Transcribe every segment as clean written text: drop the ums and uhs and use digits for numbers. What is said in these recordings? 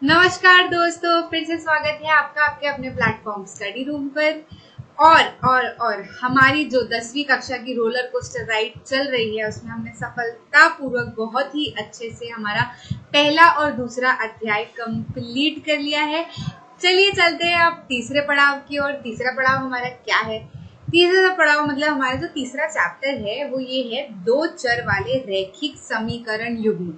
नमस्कार दोस्तों, फिर से स्वागत है आपका आपके अपने प्लेटफॉर्म स्टडी रूम पर। और हमारी जो 10वीं कक्षा की रोलर कोस्टर राइड चल रही है उसमें हमने सफलतापूर्वक बहुत ही अच्छे से हमारा पहला और दूसरा अध्याय कंप्लीट कर लिया है। चलिए चलते हैं अब तीसरे पड़ाव की ओर। तीसरा पड़ाव हमारा क्या है? तीसरा पड़ाव मतलब हमारा जो तीसरा चैप्टर है वो ये है दो चर वाले रैखिक समीकरण युग्म।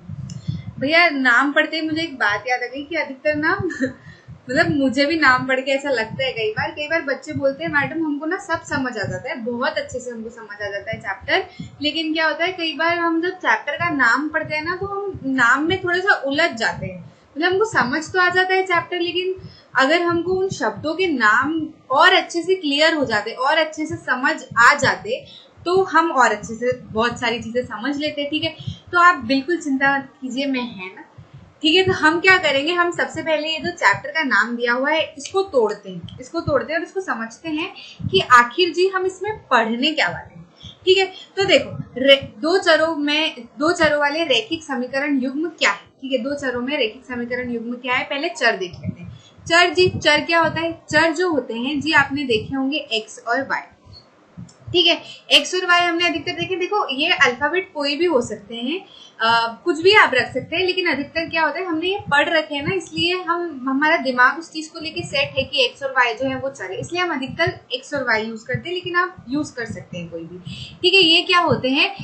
भैया नाम पढ़ते ही मुझे एक बात याद आ गई कि अधिकतर नाम मतलब मुझे भी नाम पढ़ के ऐसा लगता है कई बार बच्चे बोलते हैं मैडम हमको ना सब समझ आ जाता है, बहुत अच्छे से हमको समझ आ जाता है चैप्टर, लेकिन क्या होता है कई बार हम जब चैप्टर का नाम पढ़ते हैं ना तो हम नाम में थोड़ा सा उलझ जाते हैं। मतलब हमको समझ तो आ जाता है चैप्टर, लेकिन अगर हमको उन शब्दों के नाम और अच्छे से क्लियर हो जाते और अच्छे से समझ आ जाते तो हम और अच्छे से बहुत सारी चीजें समझ लेते। ठीक है, तो आप बिल्कुल चिंता मत कीजिए, मैं है ना। ठीक है, तो हम क्या करेंगे, हम सबसे पहले ये जो चैप्टर का नाम दिया हुआ है इसको तोड़ते हैं और इसको समझते हैं कि आखिर जी हम इसमें पढ़ने क्या वाले हैं। ठीक है, तो देखो दो चरों वाले रैखिक समीकरण युग्म क्या है। ठीक है, दो चरों में रैखिक समीकरण युग्म क्या है, पहले चर देख लेते हैं। चर क्या होता है? चर जो होते हैं जी आपने देखे होंगे एक्स और वाई। ठीक है, एक्स और वाई हमने अधिकतर देखे। देखो ये अल्फाबेट कोई भी हो सकते हैं, कुछ भी आप रख सकते हैं, लेकिन अधिकतर क्या होता है हमने ये पढ़ रखे हैं ना, इसलिए हमारा दिमाग उस चीज को लेके सेट है कि एक्स और वाई जो है वो चर है, इसलिए हम अधिकतर एक्स और वाई यूज करते हैं, लेकिन आप यूज कर सकते हैं कोई भी। ठीक है, ये क्या होते हैं?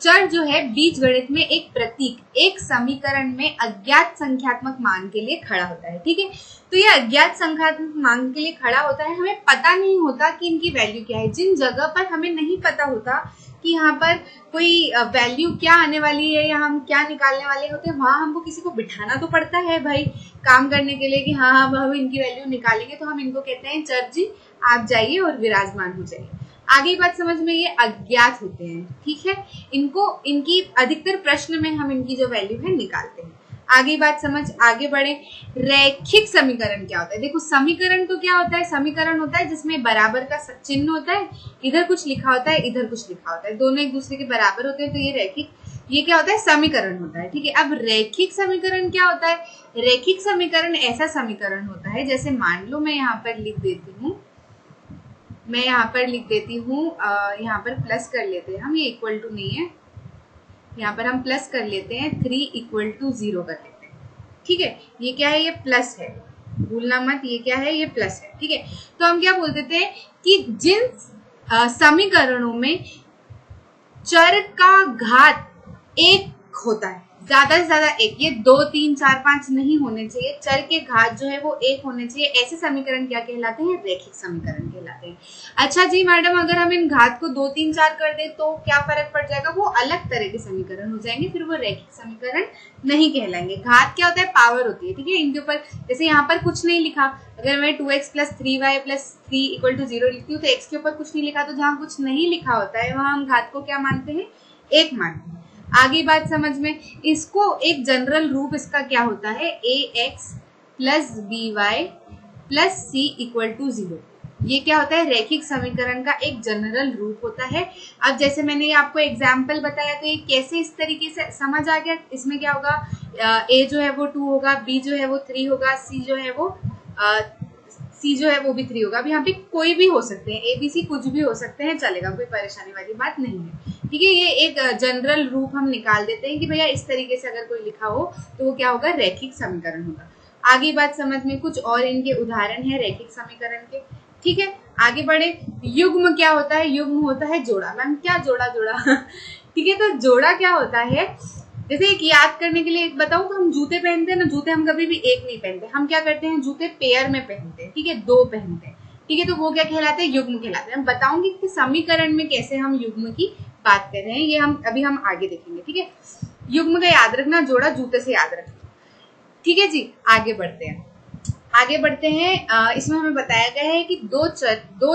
चर जो है बीज गणित में एक प्रतीक एक समीकरण में अज्ञात संख्यात्मक मान के लिए खड़ा होता है। ठीक है, तो ये अज्ञात संख्यात्मक मान के लिए खड़ा होता है, हमें पता नहीं होता कि इनकी वैल्यू क्या है। जिन जगह पर हमें नहीं पता होता कि यहाँ पर कोई वैल्यू क्या आने वाली है या हम क्या निकालने वाले होते हैं, वहां हमको किसी को बिठाना तो पड़ता है भाई काम करने के लिए कि हाँ हम इनकी वैल्यू निकालेंगे, तो हम इनको कहते हैं चर जी आप जाइए और विराजमान हो जाइए। आगे बात समझ में, ये अज्ञात होते हैं। ठीक है, इनकी अधिकतर प्रश्न में हम इनकी जो वैल्यू है निकालते हैं। आगे बात समझ, आगे बढ़े। रैखिक समीकरण क्या होता है? देखो समीकरण तो क्या होता है, समीकरण होता है जिसमें बराबर का चिन्ह होता है, इधर कुछ लिखा होता है इधर कुछ लिखा होता है, दोनों एक दूसरे के बराबर होते हैं, तो ये रैखिक, ये क्या होता है? समीकरण होता है। ठीक है, अब रैखिक समीकरण क्या होता है? रैखिक समीकरण ऐसा समीकरण होता है, जैसे मान लो मैं यहाँ पर लिख देती हूँ, यहाँ पर प्लस कर लेते हैं हम, ये इक्वल टू नहीं है, यहाँ पर हम प्लस कर लेते हैं 3 इक्वल टू 0 कर लेते हैं। ठीक है, ये क्या है? ये प्लस है, भूलना मत, ये क्या है? ये प्लस है। ठीक है, तो हम क्या बोल देते हैं कि जिन समीकरणों में चर का घात 1 होता है, ज्यादा से ज्यादा 1, ये 2 3 4 5 नहीं होने चाहिए, चर के घात जो है वो 1 होने चाहिए, ऐसे समीकरण क्या कहलाते हैं? रैखिक समीकरण कहलाते हैं। अच्छा जी मैडम अगर हम इन घात को 2 3 4 कर दे तो क्या फर्क पड़ जाएगा? वो अलग तरह के समीकरण हो जाएंगे, फिर वो रैखिक समीकरण नहीं कहलाएंगे। घात क्या होता है? पावर होती है। ठीक है, इनके ऊपर जैसे यहाँ पर कुछ नहीं लिखा, अगर मैं 2x + 3y + 3 इक्वल टू 0 लिखती हूँ तो x के ऊपर कुछ नहीं लिखा, तो जहाँ कुछ नहीं लिखा होता है वहां हम घात को क्या मानते हैं? 1 मानते हैं। आगे बात समझ में, इसको एक जनरल रूप इसका क्या होता है? ax + by + c equal to 0। ये क्या होता है? रैखिक समीकरण का एक जनरल रूप होता है। अब जैसे मैंने आपको एग्जाम्पल बताया तो ये कैसे इस तरीके से समझ आ गया। इसमें क्या होगा? a जो है वो 2 होगा, b जो है वो 3 होगा, c जो है वो भी 3 होगा। अब यहाँ पे कोई भी हो सकते हैं, ABC कुछ भी हो सकते हैं, चलेगा, कोई परेशानी वाली बात नहीं है। ठीक है, ये एक जनरल रूप हम निकाल देते हैं कि भैया इस तरीके से अगर कोई लिखा हो तो वो क्या होगा? रैखिक समीकरण होगा। आगे बात समझ में, कुछ और इनके उदाहरण है रैखिक समीकरण के। ठीक है, आगे बढ़े। युग्म क्या होता है? युग्म होता है जोड़ा। मैम क्या जोड़ा? ठीक है, तो जोड़ा क्या होता है? जैसे एक याद करने के लिए एक बताऊं तो हम जूते पहनते हैं ना, जूते हम कभी भी एक नहीं पहनते, हम क्या करते हैं? जूते पेयर में पहनते हैं। ठीक है, 2 पहनते हैं। ठीक है, तो वो क्या कहलाते हैं? युग्म कहलाते हैं। मैं बताऊंगी कि समीकरण में कैसे हम युग्म की बात कर रहे हैं, ये हम आगे देखेंगे। ठीक है, युग्म का याद रखना, जोड़ा जूते से याद रखना। ठीक है जी, आगे बढ़ते हैं। इसमें हमें बताया गया है कि दो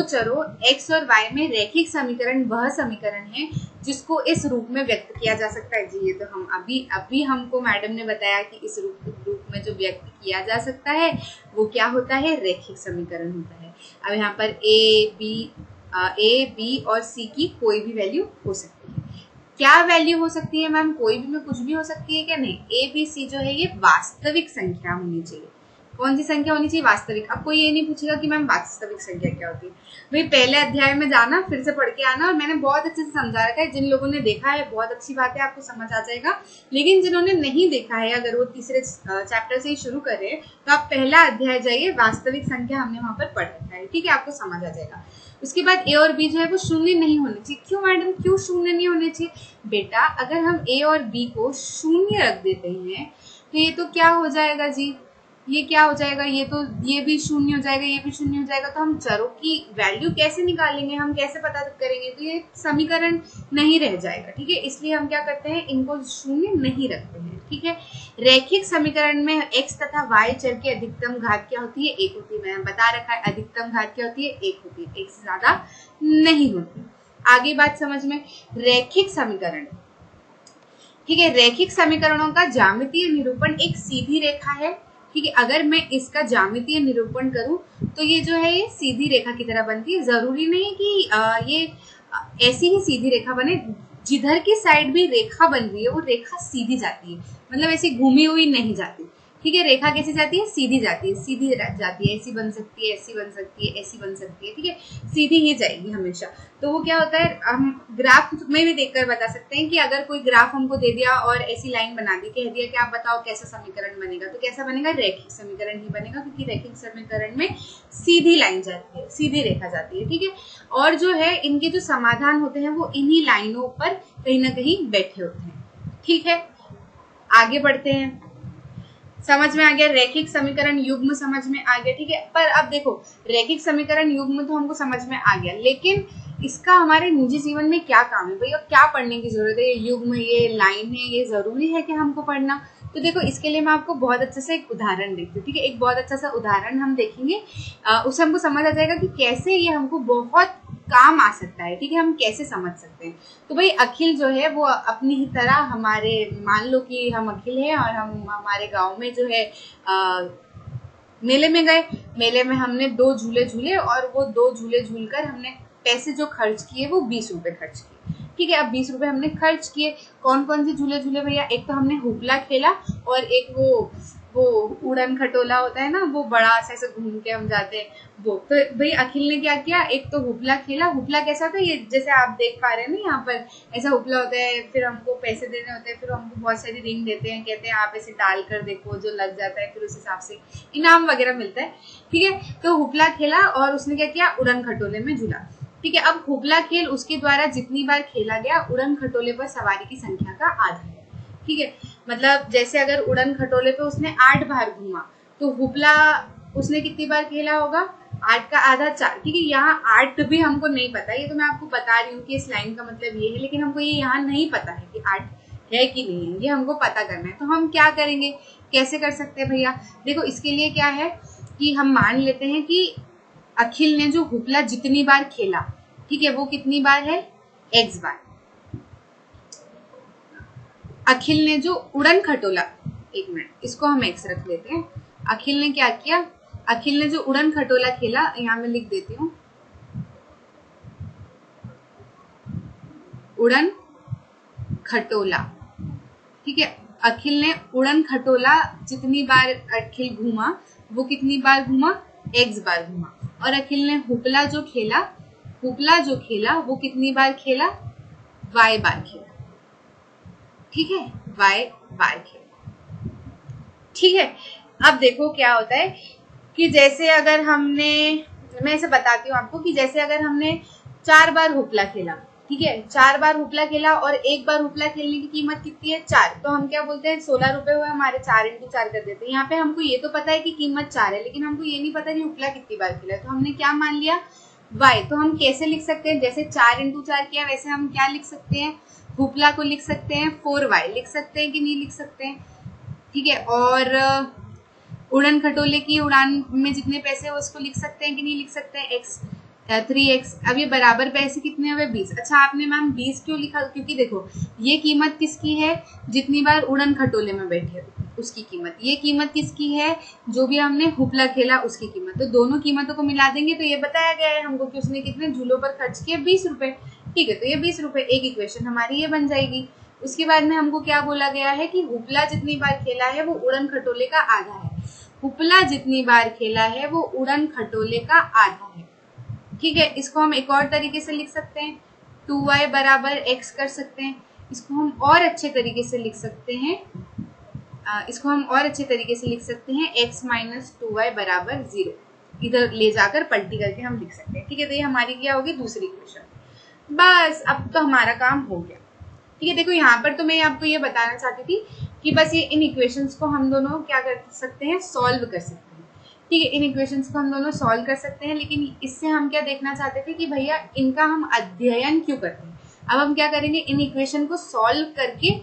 चरों x और y में रैखिक समीकरण वह समीकरण है जिसको इस रूप में व्यक्त किया जा सकता है। जी ये तो हम अभी हमको मैडम ने बताया कि इस रूप में जो व्यक्त किया जा सकता है वो क्या होता है? रैखिक समीकरण होता है। अब यहाँ पर a, b और c की कोई भी वैल्यू हो सकती है। क्या वैल्यू हो सकती है मैम? कोई भी में कुछ भी हो सकती है क्या? नहीं, ए बी सी जो है ये वास्तविक संख्या होनी चाहिए। कौन सी संख्या होनी चाहिए? वास्तविक। अब कोई ये नहीं पूछेगा कि मैम वास्तविक संख्या क्या होती है। भाई पहले अध्याय में जाना, फिर से पढ़ के आना, और मैंने बहुत अच्छे से समझा रखा है। जिन लोगों ने देखा है बहुत अच्छी बात है, आपको समझ आ जाएगा। लेकिन जिन्होंने नहीं देखा है, अगर वो तीसरे चैप्टर से ही शुरू कर रहे हैं, तो आप पहला अध्याय जाइए, वास्तविक संख्या हमने वहां पर पढ़ रखा है, ठीक है, आपको समझ आ जाएगा। उसके बाद ए और बी जो है वो शून्य नहीं होने चाहिए। क्यों मैडम, क्यों शून्य नहीं होने चाहिए? बेटा अगर हम ए और बी को शून्य रख देते हैं तो ये तो क्या हो जाएगा जी, ये क्या हो जाएगा, ये भी शून्य हो जाएगा, ये भी शून्य हो जाएगा। तो हम चरों की वैल्यू कैसे निकालेंगे, हम कैसे पता करेंगे? तो ये समीकरण नहीं रह जाएगा, ठीक है। इसलिए हम क्या करते हैं, इनको शून्य नहीं रखते हैं, ठीक है। रैखिक समीकरण में x तथा y चर की अधिकतम घात क्या होती है? 1 होती है। मैंने बता रखा है अधिकतम घात क्या होती है? 1 होती है, 1 से ज्यादा नहीं होती। आगे बात समझ में। रैखिक समीकरण, ठीक है, रैखिक समीकरणों का ज्यामितीय निरूपण एक सीधी रेखा है, ठीक है। अगर मैं इसका ज्यामितीय निरूपण करूं तो ये जो है ये सीधी रेखा की तरह बनती है। जरूरी नहीं है कि ये ऐसी ही सीधी रेखा बने, जिधर की साइड भी रेखा बन रही है वो रेखा सीधी जाती है, मतलब ऐसी घूमी हुई नहीं जाती, ठीक है। रेखा कैसी जाती है? सीधी जाती है, सीधी जाती है, ऐसी बन सकती है, ऐसी बन सकती है, ऐसी बन सकती है, ठीक है, सीधी ही जाएगी हमेशा। तो वो क्या होता है, हम ग्राफ में भी देखकर बता सकते हैं कि अगर कोई ग्राफ हमको दे दिया और ऐसी लाइन बना दी, कह दिया कि आप बताओ कैसा समीकरण बनेगा, तो कैसा बनेगा? रैखिक समीकरण ही बनेगा, क्योंकि रैखिक समीकरण में सीधी लाइन जाती है, सीधी रेखा जाती है, ठीक है। और जो है इनके जो समाधान होते हैं वो इन्हीं लाइनों पर कहीं ना कहीं बैठे होते हैं, ठीक है। आगे बढ़ते हैं। समझ में आ गया? रैखिक समीकरण युग्म समझ में आ गया, ठीक है। पर अब देखो, रैखिक समीकरण युग्म तो हमको समझ में आ गया, लेकिन इसका हमारे निजी जीवन में क्या काम है भैया? क्या पढ़ने की जरूरत है? ये युग्म, ये लाइन है, ये जरूरी है कि हमको पढ़ना? तो देखो, इसके लिए मैं आपको बहुत अच्छे से एक उदाहरण देती हूँ, ठीक है। एक बहुत अच्छा सा उदाहरण हम देखेंगे, उससे हमको समझ आ जाएगा कि कैसे ये हमको बहुत काम आ सकता है, ठीक है, हम कैसे समझ सकते हैं। तो भाई अखिल जो है वो अपनी ही तरह हमारे, मान लो कि हम अखिल हैं और हम हमारे गांव में जो है मेले में गए। मेले में हमने 2 झूले झूले और वो 2 झूले झूलकर हमने पैसे जो खर्च किए वो 20 रुपए खर्च किए, ठीक है। अब 20 रुपए हमने खर्च किए। कौन कौन से झूले झूले भैया? एक तो हमने हुपला खेला, और एक वो उड़न खटोला होता है ना, वो बड़ा सा ऐसे घूम के हम जाते हैं वो। तो भाई अखिल ने क्या किया, एक तो हुपला खेला। हुपला कैसा था? ये जैसे आप देख पा रहे हैं ना, यहाँ पर ऐसा हुपला होता है, फिर हमको पैसे देने होते हैं, फिर हमको बहुत सारी रिंग देते हैं, कहते हैं आप ऐसे डाल कर देखो, जो लग जाता है फिर उस हिसाब से इनाम वगैरह मिलता है, ठीक है। तो हुपला खेला और उसने क्या किया, उड़न खटोले में झूला, ठीक है। अब हुपला खेल उसके द्वारा जितनी बार खेला गया, उड़न खटोले पर सवारी की संख्या का आधा है, ठीक है। मतलब जैसे अगर उड़न खटोले पे उसने 8 बार घूमा, तो हुपला उसने कितनी बार खेला होगा? 8 का आधा 4, ठीक है। यहाँ 8 भी हमको नहीं पता, ये तो मैं आपको बता रही हूँ कि इस लाइन का मतलब ये है, लेकिन हमको ये यहाँ नहीं पता है कि 8 है कि नहीं है, ये हमको पता करना है। तो हम क्या करेंगे, कैसे कर सकते हैं भैया? देखो, इसके लिए क्या है कि हम मान लेते हैं कि अखिल ने जो हुपला जितनी बार खेला, ठीक है, वो कितनी बार है? x बार। अखिल ने जो उड़न खटोला, एक मिनट, इसको हम x रख लेते हैं। अखिल ने क्या किया? अखिल ने जो उड़न खटोला खेला, यहां मैं लिख देती हूँ, उड़न खटोला, ठीक है। अखिल ने उड़न खटोला जितनी बार अखिल घूमा, वो कितनी बार घूमा? x बार घूमा। और अखिल ने हुपला जो खेला, वो कितनी बार खेला? y बार खेला, ठीक है, y बार खेला, ठीक है। अब देखो क्या होता है कि जैसे अगर हमने, मैं ऐसे बताती हूँ आपको, कि जैसे अगर हमने 4 बार हुपला खेला, ठीक है, 4 बार हुपला खेला और 1 बार हुपला खेलने की कीमत कितनी है? 4, तो हम क्या बोलते हैं, 16 रुपए हुए हमारे, 4 × 4 कर देते हैं। यहाँ पे हमको ये तो पता है कि कीमत 4 है, लेकिन हमको ये नहीं पता कि हुपला कितनी बार खेला, तो हमने क्या मान लिया? y। तो हम कैसे लिख सकते हैं? जैसे 4 × 4 किया, वैसे हम क्या लिख सकते हैं? हुपला को लिख सकते हैं 4y, लिख सकते हैं कि नहीं लिख सकते हैं, ठीक है। और उड़न खटोले की उड़ान में जितने पैसे हैं उसको लिख सकते हैं कि नहीं लिख सकते हैं? x 3x। अब ये बराबर पैसे कितने हुए? 20। अच्छा, आपने मैम 20 क्यों लिखा? क्योंकि देखो, ये कीमत किसकी है? जितनी बार उड़न खटोले में बैठे उसकी कीमत। ये कीमत किसकी है? जो भी हमने हुपला खेला उसकी कीमत। तो दोनों कीमतों को मिला देंगे तो ये बताया गया है हमको कि उसने कितने झूलों पर खर्च किए? 20 रुपए, ठीक है, तो ये 20 रुपए, एक इक्वेशन हमारी ये बन जाएगी। उसके बाद में हमको क्या बोला गया है कि उपला जितनी बार खेला है वो उड़न खटोले का आधा है। उपला जितनी बार खेला है वो उड़न खटोले का आधा है। ठीक है, इसको हम एक और तरीके से लिख सकते हैं, 2y बराबर x कर सकते हैं। इसको हम और अच्छे तरीके से लिख सकते हैं, x माइनस 2y बराबर 0। इधर ले जाकर पलटी करके हम लिख सकते हैं। ठीक है, तो ये हमारी क्या होगी, दूसरी इक्वेशन। बस अब तो हमारा काम हो गया। ठीक है, देखो यहाँ पर तो मैं आपको ये बताना चाहती थी कि बस ये इन इक्वेशंस को हम दोनों क्या कर सकते हैं, सॉल्व कर सकते हैं। ठीक है, इन इक्वेशंस को हम दोनों सॉल्व कर सकते हैं, लेकिन इससे हम क्या देखना चाहते थे कि भैया इनका हम अध्ययन क्यों करते हैं। अब हम क्या करेंगे, इन इक्वेशन को सॉल्व करके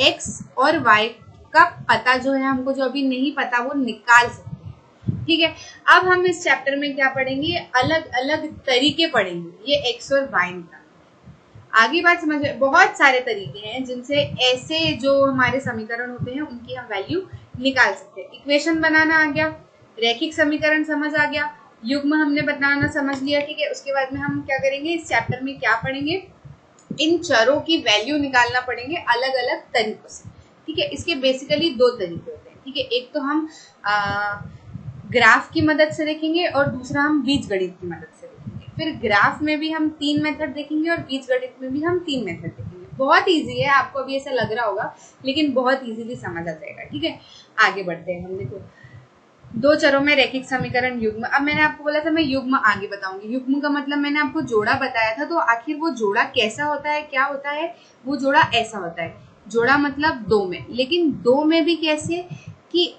x और y का पता जो है हमको जो अभी नहीं पता वो निकाल सकते हैं। ठीक है, अब हम इस चैप्टर में क्या पढ़ेंगे, अलग अलग तरीके पढ़ेंगे ये x और y निकाल। आगे बात समझ में, बहुत सारे तरीके हैं जिनसे ऐसे जो हमारे समीकरण होते हैं उनकी हम वैल्यू निकाल सकते हैं। इक्वेशन बनाना आ गया, रैखिक समीकरण समझ आ गया, युग्म हमने बनाना समझ लिया। ठीक है, उसके बाद में हम क्या करेंगे, इस चैप्टर में क्या पढ़ेंगे, इन चरों की वैल्यू निकालना पड़ेंगे अलग अलग तरीकों से। ठीक है, इसके बेसिकली दो तरीके होते हैं। ठीक है, एक तो हम ग्राफ की मदद से देखेंगे और दूसरा हम बीजगणित की मदद से देखेंगे। फिर ग्राफ में भी हम 3 मेथड देखेंगे और बीजगणित में भी हम 3 मेथड देखेंगे। बहुत इजी है, आपको अभी ऐसा लग रहा होगा लेकिन बहुत इजीली समझ आ जाएगा। ठीक है, आगे बढ़ते हैं हम। देखो, दो चरों में रैखिक समीकरण युग्म। अब मैंने आपको बोला था मैं युग्म आगे बताऊंगी। युग्म का मतलब मैंने आपको जोड़ा बताया था, तो आखिर वो जोड़ा कैसा होता है, क्या होता है, वो जोड़ा ऐसा होता है। जोड़ा मतलब 2 में, लेकिन 2 में भी कैसे कि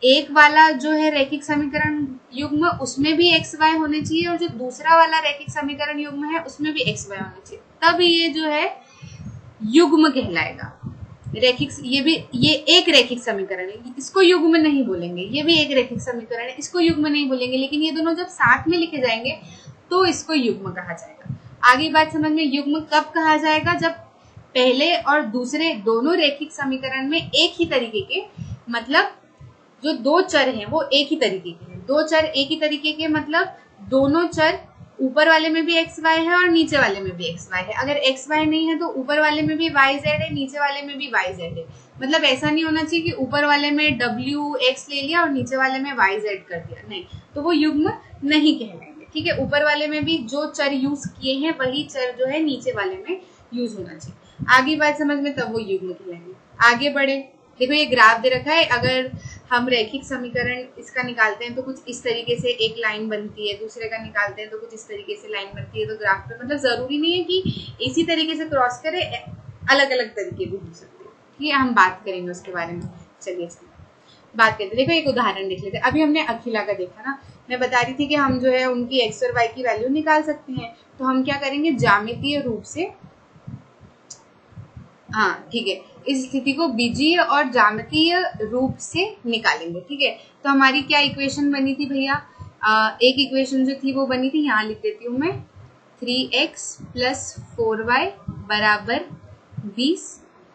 एक वाला जो है रैखिक समीकरण युग्म उसमें भी एक्स वाई होने चाहिए और जो दूसरा वाला रैखिक समीकरण युग्म है उसमें भी एक्स वाई होने चाहिए, तब ये जो है युग्म कहलाएगा। रैखिक, ये एक रैखिक समीकरण है, इसको युग्म नहीं बोलेंगे। ये भी एक रैखिक समीकरण है, इसको युग्म नहीं बोलेंगे। लेकिन ये दोनों जब साथ में लिखे जाएंगे तो इसको युग्म कहा जाएगा। आगे बात समझ में, युग्म कब कहा जाएगा, जब पहले और दूसरे दोनों रैखिक समीकरण में एक ही तरीके के, मतलब जो दो चर हैं वो एक ही तरीके के हैं। दो चर एक ही तरीके के मतलब दोनों चर ऊपर वाले में भी एक्स वाई है और नीचे वाले में भी एक्स वाई है। अगर एक्स वाई नहीं है तो ऊपर वाले में भी वाई जेड है, नीचे वाले में भी वाई जेड है। मतलब ऐसा नहीं होना चाहिए कि ऊपर वाले में डब्ल्यू एक्स ले लिया और नीचे वाले में वाई जेड कर दिया, नहीं, तो वो युग्म नहीं कहलाएंगे। ठीक है, ऊपर वाले में भी जो चर यूज किए हैं वही चर जो है नीचे वाले में यूज होना चाहिए। आगे बात समझ में, तब वो युग्म कहलाएंगे। आगे बढ़े, देखो ये ग्राफ दे रखा है। अगर हम रैखिक समीकरण इसका निकालते हैं तो कुछ इस तरीके से एक लाइन बनती है, दूसरे का निकालते हैं तो कुछ इस तरीके से लाइन बनती है। तो ग्राफ पे मतलब जरूरी नहीं है कि इसी तरीके से क्रॉस करे, अलग अलग तरीके भी हो सकते हैं। ठीक है, हम बात करेंगे उसके बारे में। चलिए बात करते हैं। देखो एक उदाहरण देख लेते हैं। अभी हमने अखिला का देखा ना, मैं बता रही थी कि हम जो है उनकी एक्स और वाई की वैल्यू निकाल सकते हैं। तो हम क्या करेंगे, ज्यामितीय रूप से, हाँ ठीक है, इस स्थिति को बीजीय और ज्यामितीय रूप से निकालेंगे। ठीक है, तो हमारी क्या इक्वेशन बनी थी भैया, एक इक्वेशन जो थी वो बनी थी, यहाँ लिख देती हूँ मैं, 3x + 4y बराबर 20,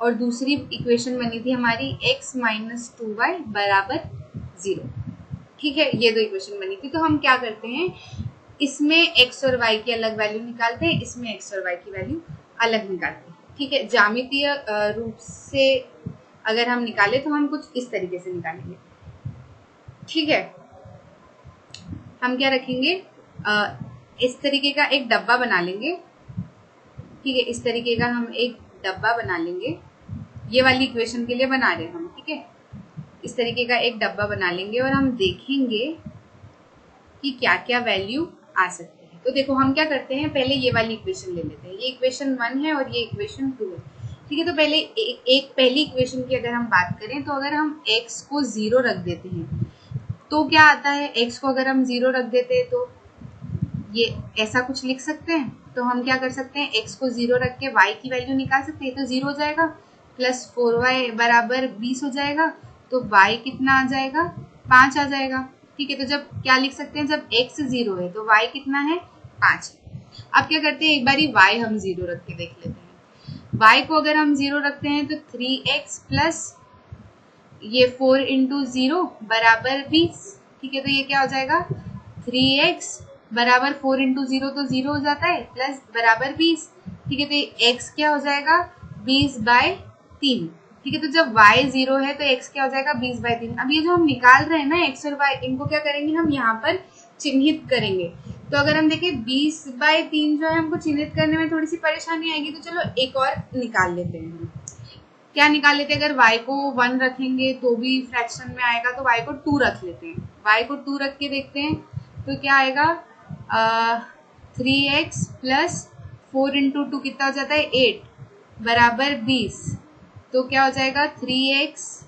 और दूसरी इक्वेशन बनी थी हमारी x - 2y बराबर 0। ठीक है, ये दो इक्वेशन बनी थी। तो हम क्या करते हैं, इसमें x और y की अलग वैल्यू निकालते हैं, इसमें x और y की वैल्यू अलग निकालते हैं। ठीक है, ज्यामितीय रूप से अगर हम निकाले तो हम कुछ इस तरीके से निकालेंगे। ठीक है, हम क्या रखेंगे, इस तरीके का एक डब्बा बना लेंगे। ठीक है, इस तरीके का हम एक डब्बा बना लेंगे, ये वाली इक्वेशन के लिए बना रहे हैं हम। ठीक है, इस तरीके का एक डब्बा बना लेंगे और हम देखेंगे कि क्या क्या वैल्यू आ सकते हैं। तो देखो हम क्या करते हैं, पहले ये वाली इक्वेशन ले लेते हैं। ये इक्वेशन 1 है और ये इक्वेशन 2 है। ठीक है, तो पहले एक पहली इक्वेशन की अगर हम बात करें तो अगर हम x को 0 रख देते हैं तो क्या आता है, x को अगर हम 0 रख देते हैं तो ये ऐसा कुछ लिख सकते हैं। तो हम क्या कर सकते हैं, x को 0 रख के y की वैल्यू निकाल सकते हैं। तो 0 हो जाएगा, प्लस 4y बराबर 20 हो जाएगा। तो y कितना आ जाएगा, 5 आ जाएगा। ठीक है, तो जब क्या लिख सकते हैं, जब x 0 है तो y कितना है, 5 है। अब क्या करते हैं, एक बारी y हम 0 रख के देख लेते हैं। y को अगर हम 0 रखते हैं तो 3x प्लस ये 4 × 0 बराबर 20। ठीक है, तो ये क्या हो जाएगा, 3x बराबर 4 × 0 तो 0 हो जाता है, प्लस बराबर 20। ठीक है, तो x क्या हो जाएगा 20/3। ठीक है, तो जब y 0 है तो x क्या हो जाएगा 20/3। अब ये जो हम निकाल रहे हैं ना x और y, इनको क्या करेंगे हम यहाँ पर चिन्हित करेंगे। तो अगर हम देखें 20/3 जो है हमको चिन्हित करने में थोड़ी सी परेशानी आएगी, तो चलो एक और निकाल लेते हैं। क्या निकाल लेते हैं, अगर y को 1 रखेंगे तो भी फ्रैक्शन में आएगा, तो y को 2 रख लेते हैं। y को 2 रख के देखते हैं तो क्या आएगा 3x प्लस 4 इंटू 2 कितना हो जाता है 8 बराबर 20। तो क्या हो जाएगा 3x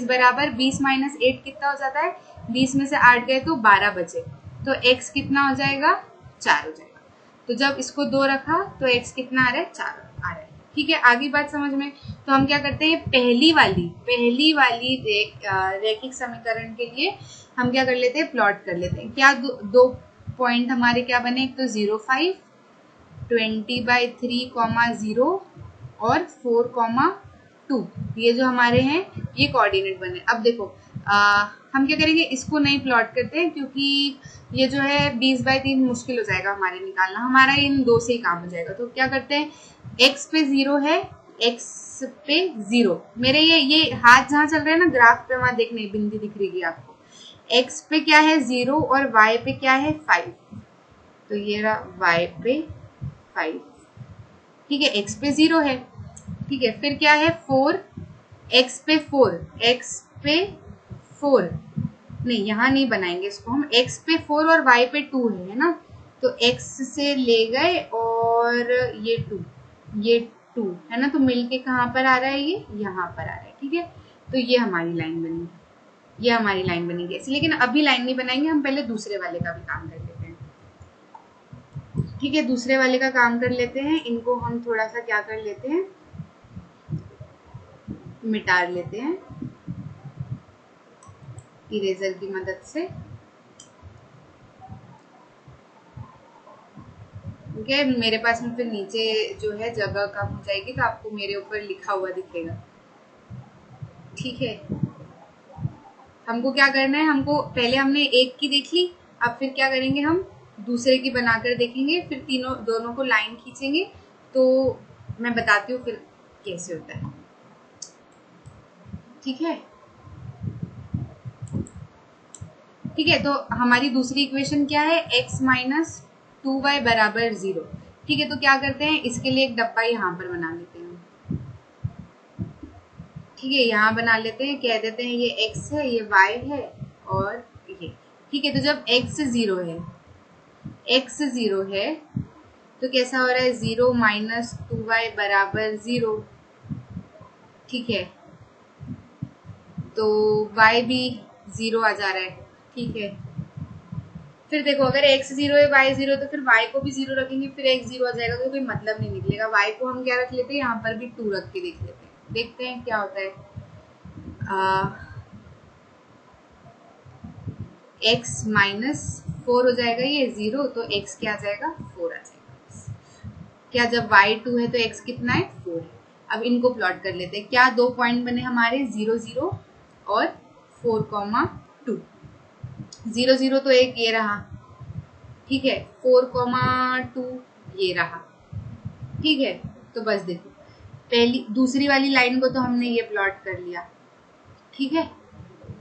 बराबर 20 माइनस 8 कितना हो जाता है 20 में से 8 गए तो 12 बचे, तो x कितना हो जाएगा 4 हो जाएगा। तो जब इसको 2 रखा तो x कितना आ रहा है 4 आ रहा है। ठीक है, आगे बात समझ में। तो हम क्या करते हैं पहली वाली रैखिक समीकरण के लिए हम क्या कर लेते हैं प्लॉट कर लेते हैं। क्या दो पॉइंट हमारे क्या बने, एक तो 0,5 20/3, 0 और 4,2 ये जो हमारे हैं ये कोऑर्डिनेट बने। अब देखो हम क्या करेंगे, इसको नहीं प्लॉट करते हैं क्योंकि ये जो है 20/3 मुश्किल हो जाएगा हमारे निकालना, हमारा इन दो से ही काम हो जाएगा। तो क्या करते हैं x पे 0 है, x पे 0 मेरे ये हाथ जहाँ चल रहे हैं ना ग्राफ पे वहां देखने बिंदी दिख रही है आपको। x पे क्या है 0 और y पे क्या है 5, तो ये रहा y पे 5। ठीक है, x पे 0 है। ठीक है, फिर क्या है 4, x पे 4 नहीं यहाँ नहीं बनाएंगे इसको हम, x पे 4 और y पे 2 है ना, तो x से ले गए और ये 2 है ना, तो मिलके कहाँ पर आ रहा है ये यहाँ पर आ रहा है। ठीक है, तो ये हमारी लाइन बनी, ये हमारी लाइन बनेगी ऐसे। लेकिन अभी लाइन नहीं बनाएंगे, हम पहले दूसरे वाले का भी काम कर लेते हैं। ठीक है, दूसरे वाले का काम कर लेते हैं। इनको हम थोड़ा सा क्या कर लेते हैं मिटा लेते हैं इरेजर की मदद से। ओके, मेरे पास में फिर नीचे जो है जगह कम हो जाएगी तो आपको मेरे ऊपर लिखा हुआ दिखेगा। ठीक है, हमको क्या करना है, हमको पहले हमने एक की देख ली, अब फिर क्या करेंगे हम दूसरे की बनाकर देखेंगे, फिर दोनों को लाइन खींचेंगे। तो मैं बताती हूँ फिर कैसे होता है। ठीक है, ठीक है, तो हमारी दूसरी इक्वेशन क्या है x माइनस 2y बराबर 0। ठीक है, तो क्या करते हैं इसके लिए एक डब्बा यहाँ पर बना लेते हैं। ठीक है, यहाँ बना लेते हैं, कह देते हैं ये x है, ये y है और ये। ठीक है, तो जब x 0 है तो कैसा हो रहा है 0 माइनस 2y बराबर 0। ठीक है, तो y भी 0 आ जा रहा है। ठीक है, फिर देखो अगर x 0 है y 0 तो फिर y को भी 0 रखेंगे, फिर x 0 आ जाएगा, तो कोई मतलब नहीं निकलेगा। y को हम क्या रख लेते हैं, यहाँ पर भी 2 रख के देख लेते हैं, देखते हैं क्या होता है। x माइनस 4 हो जाएगा, ये 0 तो x क्या आ जाएगा 4 आ जाएगा। क्या जब y 2 है तो x कितना है 4 है। अब इनको प्लॉट कर लेते हैं। क्या दो पॉइंट बने हमारे 0 0 और 4,2। 0 0 तो एक ये रहा, ठीक है, 4,2 ये रहा। ठीक है, तो बस देखो दूसरी वाली लाइन को तो हमने ये प्लॉट कर लिया। ठीक है,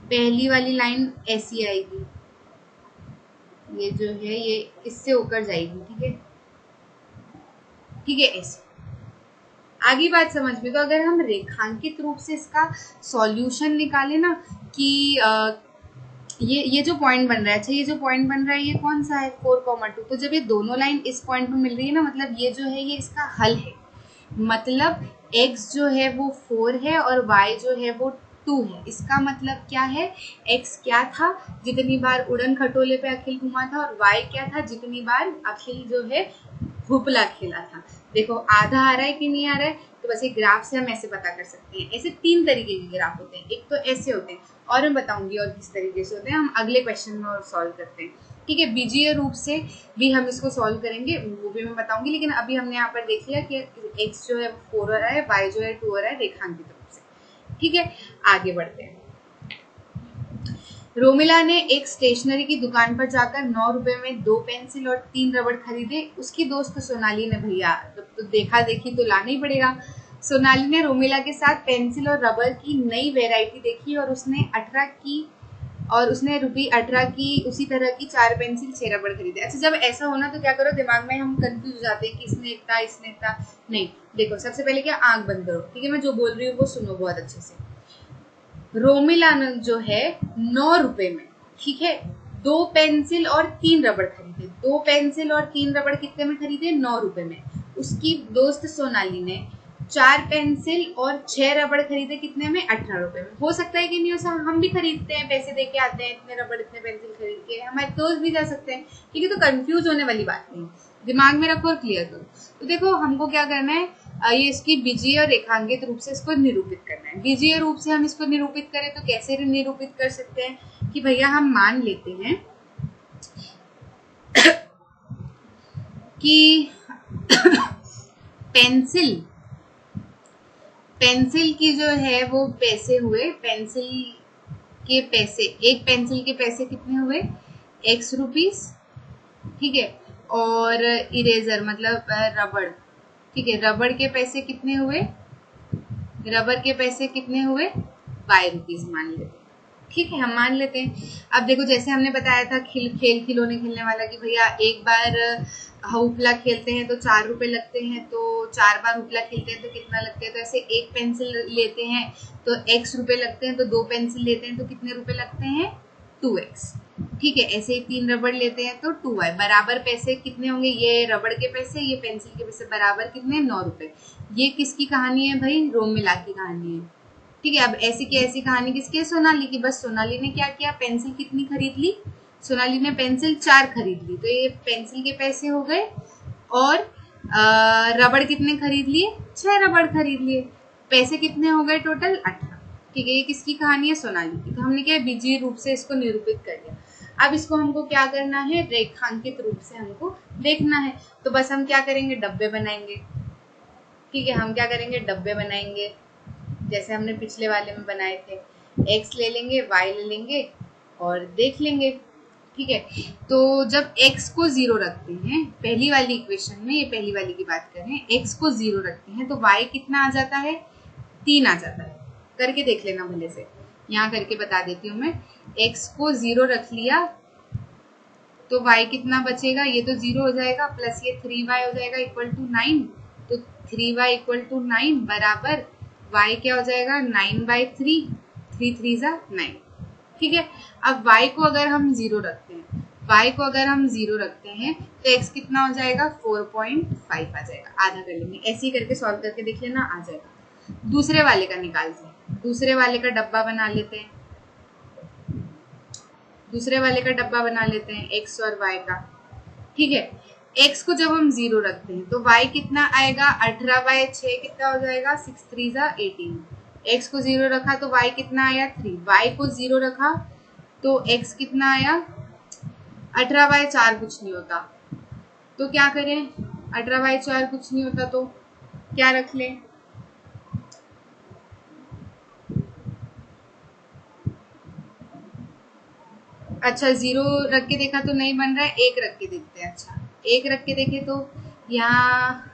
पहली वाली लाइन ऐसी आएगी, ये जो है ये इससे होकर जाएगी। ठीक है, ठीक है, ऐसे आगे बात समझ में। तो अगर हम रेखांकित रूप से इसका सॉल्यूशन निकाले ना कि ये जो पॉइंट बन रहा है, अच्छा ये जो पॉइंट बन रहा है ये कौन सा है 4,2। तो जब ये दोनों लाइन इस पॉइंट पे मिल रही है ना, मतलब ये जो है ये इसका हल है। मतलब x जो है वो 4 है और y जो है वो 2 है। इसका मतलब क्या है, x क्या था जितनी बार उड़न खटोले पे अखिल घुमा था, और y क्या था जितनी बार अखिल जो है घुपला खेला था। देखो आधा आ रहा है कि नहीं आ रहा है, तो बस एक ग्राफ से हम ऐसे पता कर सकते हैं। ऐसे 3 तरीके के ग्राफ होते हैं, एक तो ऐसे होते हैं और मैं बताऊंगी और किस तरीके से होते हैं, हम अगले क्वेश्चन में और सॉल्व करते हैं। ठीक है, बीजीय रूप से भी हम इसको सॉल्व करेंगे, वो भी मैं बताऊंगी। लेकिन अभी हमने यहाँ पर देख लिया कि x जो है 4 हो रहा है, y जो है 2 हो रहा है रेखांकित रूप से। ठीक है, आगे बढ़ते हैं। रोमिला ने एक स्टेशनरी की दुकान पर जाकर 9 रुपए में 2 पेंसिल और 3 रबड़ खरीदे। उसकी दोस्त सोनाली ने, भैया तो देखा देखी तो लाना ही पड़ेगा। सोनाली ने रोमिला के साथ पेंसिल और रबड़ की नई वैरायटी देखी और उसने ₹18 की उसी तरह की 4 पेंसिल 6 रबड़ खरीदे। अच्छा, जब ऐसा होना तो क्या करो, दिमाग में हम कंफ्यूज हो जाते हैं कि इसने इतना नहीं। देखो, सबसे पहले क्या, आंख बंद करो, ठीक है, मैं जो बोल रही हूँ वो सुनो बहुत अच्छे से। रोमिला ने जो है 9 रुपए में, ठीक है, 2 पेंसिल और 3 रबड़ खरीदे। 2 पेंसिल और 3 रबड़ कितने में खरीदे? 9 रुपए में। उसकी दोस्त सोनाली ने 4 पेंसिल और 6 रबड़ खरीदे, कितने में? 18 रुपए में। हो सकता है कि नहीं, हो हम भी खरीदते हैं, पैसे दे के आते हैं, इतने रबड़ इतने पेंसिल खरीद के, हमारे दोस्त भी जा सकते हैं, ठीक है। तो कंफ्यूज होने वाली बात नहीं, दिमाग में रखो और क्लियर करो। तो देखो, हमको क्या करना है, ये इसकी बीजीय और रेखांकित रूप से इसको निरूपित करना है। बीजीय रूप से हम इसको निरूपित करें तो कैसे निरूपित कर सकते हैं कि भैया हम मान लेते हैं कि पेंसिल की जो है वो पैसे हुए, पेंसिल के पैसे, एक पेंसिल के पैसे कितने हुए? X रुपीस, ठीक है। और इरेजर मतलब रबड़, ठीक है, रबड़ के पैसे कितने हुए? रबर के पैसे कितने हुए? Y रुपीस मान लेते हैं, ठीक है, हम मान लेते हैं। अब देखो, जैसे हमने बताया था खेल खिलौने खेलने वाला कि भैया एक बार उपला खेलते हैं तो 4 रुपए लगते हैं, तो 4 बार उपला खेलते हैं तो कितना लगते हैं? तो ऐसे एक पेंसिल लेते हैं तो X रुपए लगते हैं, तो 2 पेंसिल लेते हैं तो कितने रुपए लगते हैं? 2X, ठीक है। ऐसे ही 3 रबड़ लेते हैं तो 2Y। बराबर पैसे कितने होंगे? ये रबड़ के पैसे, ये पेंसिल के पैसे, बराबर कितने? 9 रुपए। ये किसकी कहानी है भाई? रोमिला की कहानी है, ठीक है। अब ऐसी की ऐसी कहानी किसकी है? सोनाली की। बस सोनाली ने क्या किया, पेंसिल कितनी खरीद ली? सोनाली ने पेंसिल 4 खरीद ली, तो ये पेंसिल के पैसे हो गए। और रबड़ कितने खरीद लिए? 6 रबड़ खरीद लिए, पैसे कितने हो गए टोटल? 18, ठीक है। ये किसकी कहानी है? सोनाली की। तो हमने क्या बीजीय रूप से इसको निरूपित कर दिया। अब इसको हमको क्या करना है? रेखांकित रूप से हमको देखना है। तो बस हम क्या करेंगे? डब्बे बनाएंगे, ठीक है। हम क्या करेंगे? डब्बे बनाएंगे, जैसे हमने पिछले वाले में बनाए थे। X ले लेंगे, Y ले लेंगे और देख लेंगे, ठीक है। तो जब X को 0 रखते हैं, पहली वाली इक्वेशन में, ये पहली वाली की बात कर रहे हैं, X को 0 रखते हैं तो Y कितना आ जाता है? 3 आ जाता है। करके देख लेना भले से, यहाँ करके बता देती हूँ मैं। X को 0 रख लिया तो Y कितना बचेगा? ये तो 0 हो जाएगा, प्लस ये 3Y हो जाएगा इक्वल टू 9। तो 3Y इक्वल टू 9 बराबर y क्या हो जाएगा? 9/3, 3 3 जा 9, ठीक है। अब y को अगर हम 0 रखते हैं, y को अगर हम 0 रखते हैं तो x कितना हो जाएगा? 4.5 आ जाएगा। आधा कर लेंगे, ऐसे ही करके सॉल्व करके देख लेना, आ जाएगा। दूसरे वाले का निकालते हैं, दूसरे वाले का डब्बा बना लेते हैं, दूसरे वाले का डब्बा बना लेते हैं x और y का, ठीक है। x को जब हम 0 रखते हैं तो y कितना आएगा? 18/6 कितना हो जाएगा? 6 3 जा 18। x को 0 रखा तो y कितना आया? 3। y को 0 रखा तो x कितना आया? 18/4 कुछ नहीं होता, तो क्या करें? 18/4 कुछ नहीं होता तो क्या रख लें? अच्छा, 0 रख के देखा तो नहीं बन रहा है, 1 रख के देखते हैं। अच्छा, 1 रख के देखे तो यहाँ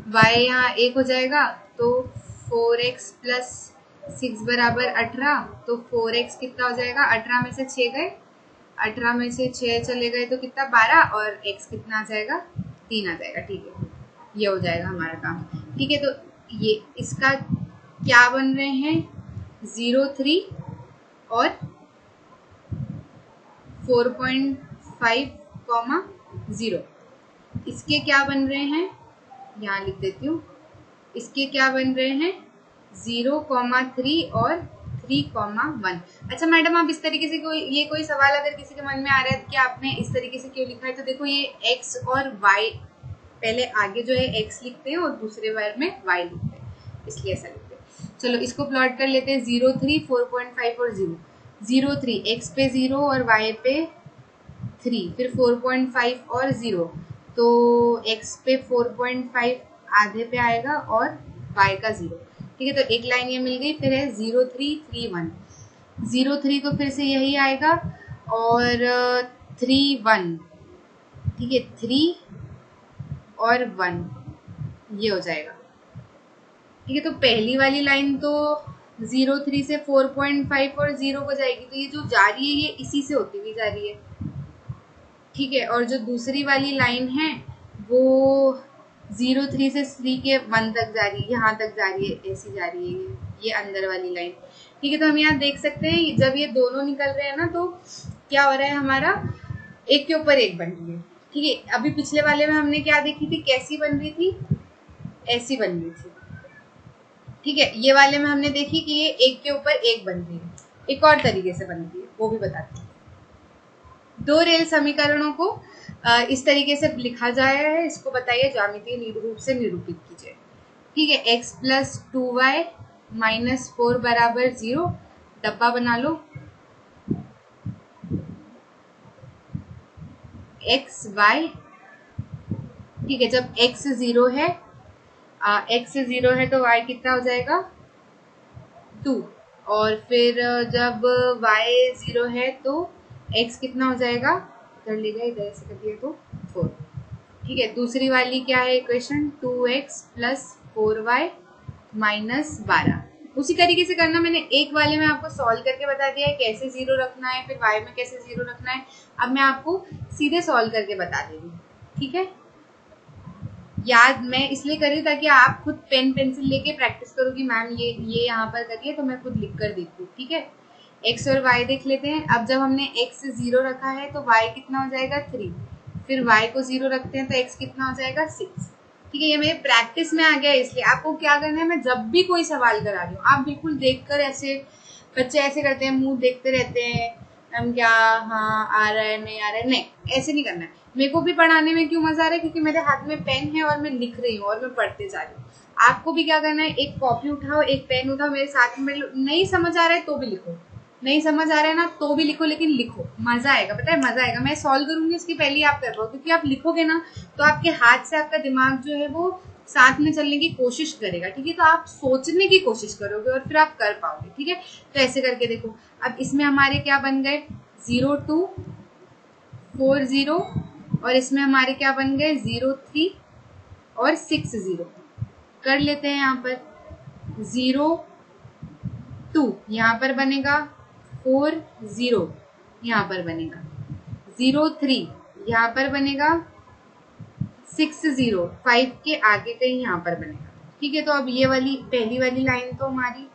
y यहाँ 1 हो जाएगा, तो 4x प्लस 6 बराबर 18, तो 4x कितना हो जाएगा? 18 में से 6 गए, 18 में से 6 चले गए तो कितना? 12, और x कितना आ जाएगा? 3 आ जाएगा, ठीक है। ये हो जाएगा हमारा काम, ठीक है। तो ये इसका क्या बन रहे हैं? 0 3 और 4.5, 0। इसके क्या बन रहे हैं? यहाँ लिख देती हूँ, इसके क्या बन रहे हैं? 0,3 और 3,1। अच्छा मैडम, आप इस तरीके से कोई सवाल अगर किसी के मन में आ रहा है कि आपने इस तरीके से क्यों लिखा है, तो देखो ये x और y, पहले आगे जो है x लिखते हैं और दूसरे बार में y लिखते हैं, इसलिए ऐसा लिखते हैं। चलो इसको प्लॉट कर लेते हैं। 0 3 4.5 और 0 0 3, x पे 0 और y पे 3, फिर 4.5 और 0, तो x पे 4.5 आधे पे आएगा और y का 0, ठीक है। तो एक लाइन ये मिल गई, फिर है 0 3 3 1, 0 3 तो फिर से यही आएगा, और 3 1, ठीक है, 3 और 1 ये हो जाएगा। ठीक है, तो पहली वाली लाइन तो 0 3 से 4.5 और 0 को जाएगी, तो ये जो जा रही है ये इसी से होती हुई जा रही है। ठीक है, और जो दूसरी वाली लाइन है वो 0 3 से 3 के 1 तक जा रही है, यहाँ तक जा रही है, ऐसी जा रही है ये अंदर वाली लाइन। ठीक है, तो हम यहाँ देख सकते हैं जब ये दोनों निकल रहे हैं ना, तो क्या हो रहा है, हमारा एक के ऊपर एक बन रही है। ठीक है, अभी पिछले वाले में हमने क्या देखी थी, कैसी बन रही थी, ऐसी बन रही थी। ठीक है, ये वाले में हमने देखी कि ये एक के ऊपर एक बन रही है, एक और तरीके से बन रही है, वो भी बताती हूँ। दो रेल समीकरणों को इस तरीके से लिखा जाया है, इसको बताइए, ज्यामितीय रूप से निरूपित कीजिए। ठीक है, x + 2y - 4 = 0, डब्बा बना लो। x y, ठीक है, जब x 0 है, x 0 है तो y कितना हो जाएगा, 2, और फिर जब y 0 है तो x कितना हो जाएगा, कर लेगा, इधर ऐसे कर दिया तो 4। ठीक है, दूसरी वाली क्या है इक्वेशन, 2x + 4y - 12। उसी तरीके से करना, मैंने एक वाले में आपको सॉल्व करके बता दिया है कैसे 0 रखना है, फिर y में कैसे 0 रखना है। अब मैं आपको सीधे सॉल्व करके बता दे रही हूँ। ठीक है, याद मैं इसलिए कर रही हूँ ताकि आप खुद पेन पेंसिल लेके प्रैक्टिस करो कि मैम ये यहाँ पर करिए, तो मैं खुद लिख कर देखती हूँ। ठीक है, x और y देख लेते हैं। अब जब हमने x 0 रखा है तो y कितना हो जाएगा, 3, फिर y को 0 रखते हैं तो x कितना हो जाएगा, 6। ठीक है, ये मेरे प्रैक्टिस में आ गया, इसलिए आपको क्या करना है, मैं जब भी कोई सवाल करा रही हूँ आप बिल्कुल देखकर, ऐसे बच्चे ऐसे करते हैं, मुंह देखते रहते हैं, हम क्या, हाँ आ रहा है, नहीं आ रहा है, नहीं, ऐसे नहीं करना है। मेरे को भी पढ़ाने में क्यों मजा आ रहा है, क्योंकि मेरे हाथ में पेन है और मैं लिख रही हूँ और मैं पढ़ते जा रही हूँ। आपको भी क्या करना है, एक कॉपी उठाओ, एक पेन उठाओ, मेरे साथ में नहीं समझ आ रहा है तो भी लिखो, नहीं समझ आ रहा है ना तो भी लिखो, लेकिन लिखो, मजा आएगा, पता है मजा आएगा। मैं सॉल्व करूंगी उसकी पहले ही आप कर पाओ, क्योंकि आप लिखोगे ना तो आपके हाथ से आपका दिमाग जो है वो साथ में चलने की कोशिश करेगा। ठीक है, तो आप सोचने की कोशिश करोगे और फिर आप कर पाओगे। ठीक है, तो ऐसे करके देखो, अब इसमें हमारे क्या बन गए, 0 2 4 0, और इसमें हमारे क्या बन गए, 0 3 और 6 0। कर लेते हैं, यहाँ पर 0 2 यहाँ पर बनेगा, 4 0 यहाँ पर बनेगा, 0 3 यहाँ पर बनेगा, 6 0 5 के आगे कहीं यहाँ पर बनेगा। ठीक है, तो अब ये वाली पहली वाली लाइन तो हमारी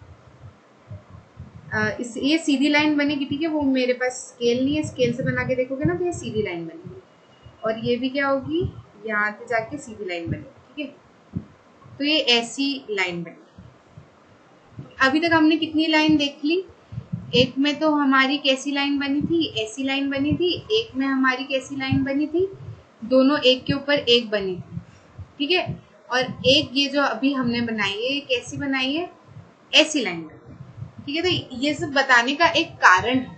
ये सीधी लाइन बनेगी। ठीक है, वो मेरे पास स्केल नहीं है, स्केल से बना के देखोगे ना तो ये सीधी लाइन बनेगी, और ये भी क्या होगी, यहाँ से जाके सीधी लाइन बनेगी। ठीक है, तो ये ऐसी लाइन बनेगी। अभी तक हमने कितनी लाइन देख ली, एक में तो हमारी कैसी लाइन बनी थी, ऐसी लाइन बनी थी, एक में हमारी कैसी लाइन बनी थी, दोनों एक के ऊपर एक बनी थी। ठीक है, और एक ये जो अभी हमने बनाई है, ये कैसी बनाई है, ऐसी लाइन बनी। ठीक है, तो ये सब बताने का एक कारण है।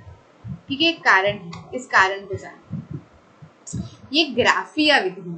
ठीक है, एक कारण है, इस कारण को जाने, ये ग्राफिया विधि